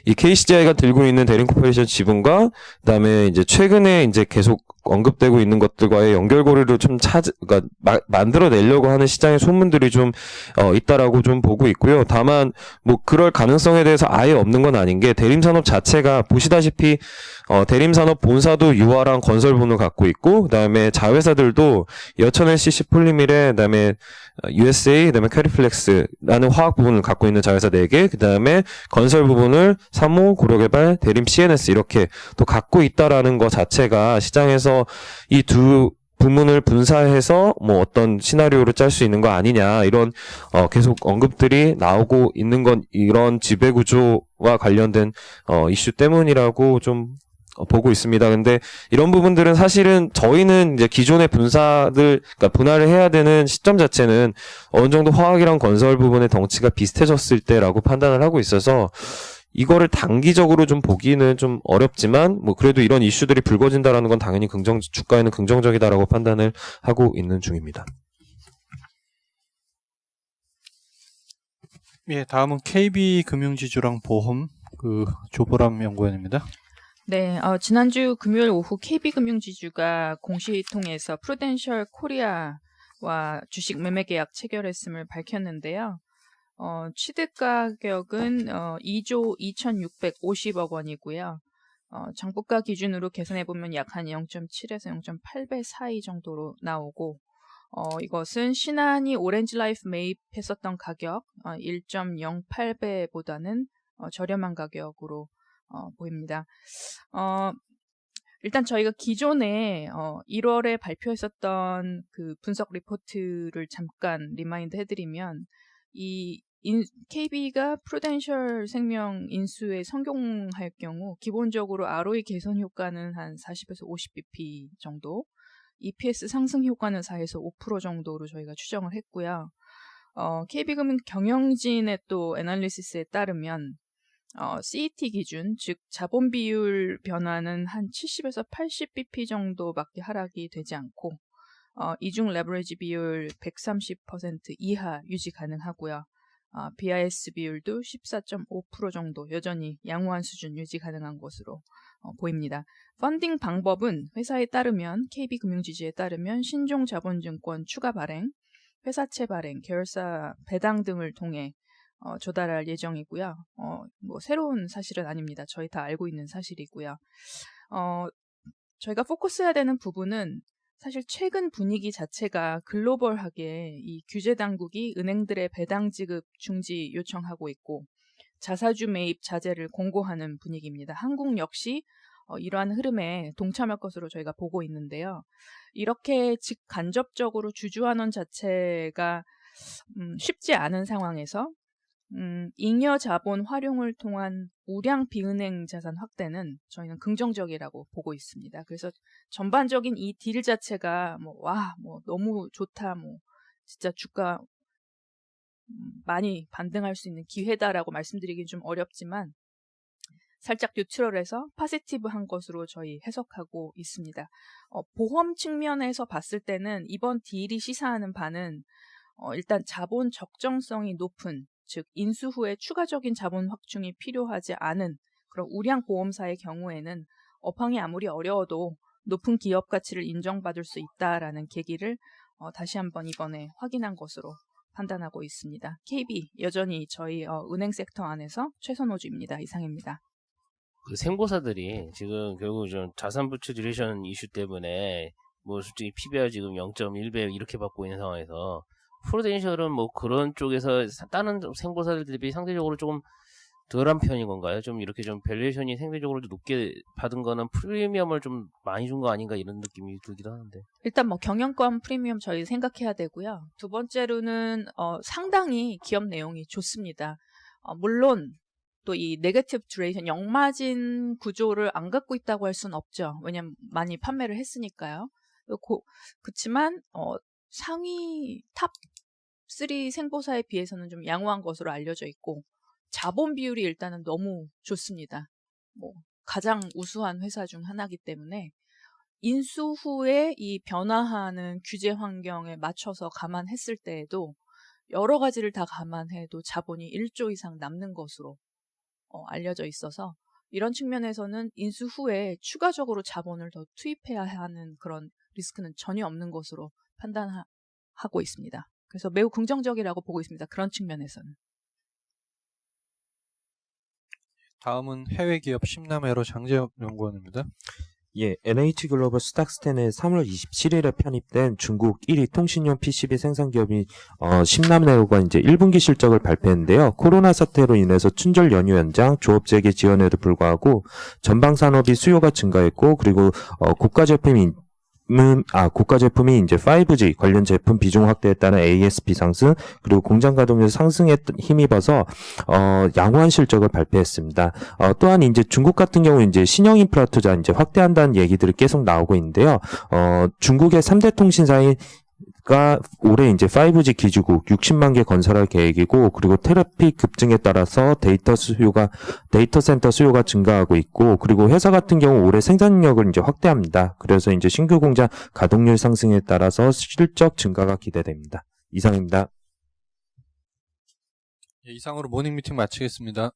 이 KCGI가 들고 있는 대림코퍼레이션 지분과 그다음에 이제 최근에 이제 계속 언급되고 있는 것들과의 연결고리를 좀 그러니까 만들어내려고 하는 시장의 소문들이 좀 있다라고 좀 보고 있고요. 다만 뭐 그럴 가능성에 대해서 아예 없는 건 아닌 게 대림산업 자체가 보시다시피 대림산업 본사도 유아랑 건설본을 갖고 있고 그다음에 자회사들도 여천 LCC 폴리밀에 그다음에 USA 그다음에 캐리플렉스라는 화학 부분을 갖고 있는 자회사 4개 그다음에 건설 부분을 삼호 고려개발 대림 CNS 이렇게 또 갖고 있다라는 것 자체가 시장에서 이 두 부문을 분사해서 뭐 어떤 시나리오를 짤 수 있는 거 아니냐 이런 계속 언급들이 나오고 있는 건 이런 지배구조와 관련된 이슈 때문이라고 좀 보고 있습니다. 근데 이런 부분들은 사실은 저희는 이제 기존의 그러니까 분할을 해야 되는 시점 자체는 어느 정도 화학이랑 건설 부분의 덩치가 비슷해졌을 때라고 판단을 하고 있어서 이거를 단기적으로 좀 보기는 좀 어렵지만 뭐 그래도 이런 이슈들이 불거진다라는 건 당연히 주가에는 긍정적이다라고 판단을 하고 있는 중입니다. 예, 다음은 KB금융지주랑 보험 조보람 연구원입니다. 네, 지난주 금요일 오후 KB금융지주가 공시통해서 프루덴셜 코리아와 주식 매매 계약 체결했음을 밝혔는데요. 취득 가격은 2조 2,650억 원이고요. 장부가 기준으로 계산해보면 약 한 0.7에서 0.8배 사이 정도로 나오고, 이것은 신한이 오렌지라이프 매입했었던 가격 1.08배보다는 저렴한 가격으로 보입니다. 일단 저희가 기존에 1월에 발표했었던 그 분석 리포트를 잠깐 리마인드 해드리면 KB가 프루덴셜 생명 인수에 성공할 경우 기본적으로 ROE 개선 효과는 한 40에서 50bp 정도, EPS 상승 효과는 4에서 5% 정도로 저희가 추정을 했고요. KB금융 경영진의 또 애널리시스에 따르면 CET 기준, 즉 자본 비율 변화는 한 70에서 80bp 정도밖에 하락이 되지 않고 이중 레버리지 비율 130% 이하 유지 가능하고요. BIS 비율도 14.5% 정도 여전히 양호한 수준 유지 가능한 것으로 보입니다. 펀딩 방법은 회사에 따르면 KB금융지주에 따르면 신종자본증권 추가 발행, 회사채 발행, 계열사 배당 등을 통해 조달할 예정이고요. 뭐 새로운 사실은 아닙니다. 저희 다 알고 있는 사실이고요. 저희가 포커스해야 되는 부분은 사실 최근 분위기 자체가 글로벌하게 이 규제 당국이 은행들의 배당 지급 중지 요청하고 있고 자사주 매입 자제를 공고하는 분위기입니다. 한국 역시 이러한 흐름에 동참할 것으로 저희가 보고 있는데요. 이렇게 직간접적으로 주주환원 자체가 쉽지 않은 상황에서 잉여 자본 활용을 통한 우량 비은행 자산 확대는 저희는 긍정적이라고 보고 있습니다. 그래서 전반적인 이 딜 자체가 뭐 너무 좋다, 뭐 진짜 주가 많이 반등할 수 있는 기회다라고 말씀드리긴 좀 어렵지만 살짝 뉴트럴해서 파지티브한 것으로 저희 해석하고 있습니다. 보험 측면에서 봤을 때는 이번 딜이 시사하는 바는 일단 자본 적정성이 높은, 즉 인수 후에 추가적인 자본 확충이 필요하지 않은 그런 우량 보험사의 경우에는 업황이 아무리 어려워도 높은 기업 가치를 인정받을 수 있다라는 계기를 다시 한번 이번에 확인한 것으로 판단하고 있습니다. KB 여전히 저희 은행 섹터 안에서 최선 호주입니다. 이상입니다. 그 생보사들이 지금 결국 좀 자산 부채 듀레이션 이슈 때문에 뭐 솔직히 PBR 지금 0.1배 이렇게 받고 있는 상황에서 프루덴셜은 뭐 그런 쪽에서 다른 생보사들 대비 상대적으로 조금 덜한 편인 건가요? 좀 이렇게 좀 밸류에이션이 상대적으로 좀 높게 받은 거는 프리미엄을 좀 많이 준 거 아닌가 이런 느낌이 들기도 하는데. 일단 뭐 경영권 프리미엄 저희 생각해야 되고요. 두 번째로는 상당히 기업 내용이 좋습니다. 물론 또 이 네거티브 듀레이션 역마진 구조를 안 갖고 있다고 할 수는 없죠. 왜냐면 많이 판매를 했으니까요. 그렇지만 상위 탑 3 생보사에 비해서는 좀 양호한 것으로 알려져 있고 자본 비율이 일단은 너무 좋습니다. 뭐 가장 우수한 회사 중 하나이기 때문에 인수 후에 이 변화하는 규제 환경에 맞춰서 감안했을 때에도 여러 가지를 다 감안해도 자본이 1조 이상 남는 것으로 알려져 있어서 이런 측면에서는 인수 후에 추가적으로 자본을 더 투입해야 하는 그런 리스크는 전혀 없는 것으로 판단하고 있습니다. 그래서 매우 긍정적이라고 보고 있습니다. 그런 측면에서는. 다음은 해외 기업 심남회로 장재혁 연구원입니다. 예, NH글로벌 스탁스텐에 3월 27일에 편입된 중국 1위 통신용 PCB 생산 기업인 심남네오가 이제 1분기 실적을 발표했는데요. 코로나 사태로 인해서 춘절 연휴 연장, 조업 재개 지연에도 불구하고 전방 산업이 수요가 증가했고, 그리고 고가 제품이 이제 5G 관련 제품 비중 확대에 따른 ASP 상승, 그리고 공장 가동률 상승에 힘입어서 양호한 실적을 발표했습니다. 또한 이제 중국 같은 경우 이제 신형 인프라 투자 이제 확대한다는 얘기들이 계속 나오고 있는데요. 중국의 3대 통신사인 올해 이제 5G 기지국 60만 개 건설할 계획이고, 그리고 트래픽 급증에 따라서 데이터 센터 수요가 증가하고 있고, 그리고 회사 같은 경우 올해 생산력을 이제 확대합니다. 그래서 이제 신규 공장 가동률 상승에 따라서 실적 증가가 기대됩니다. 이상입니다. 예, 이상으로 모닝 미팅 마치겠습니다.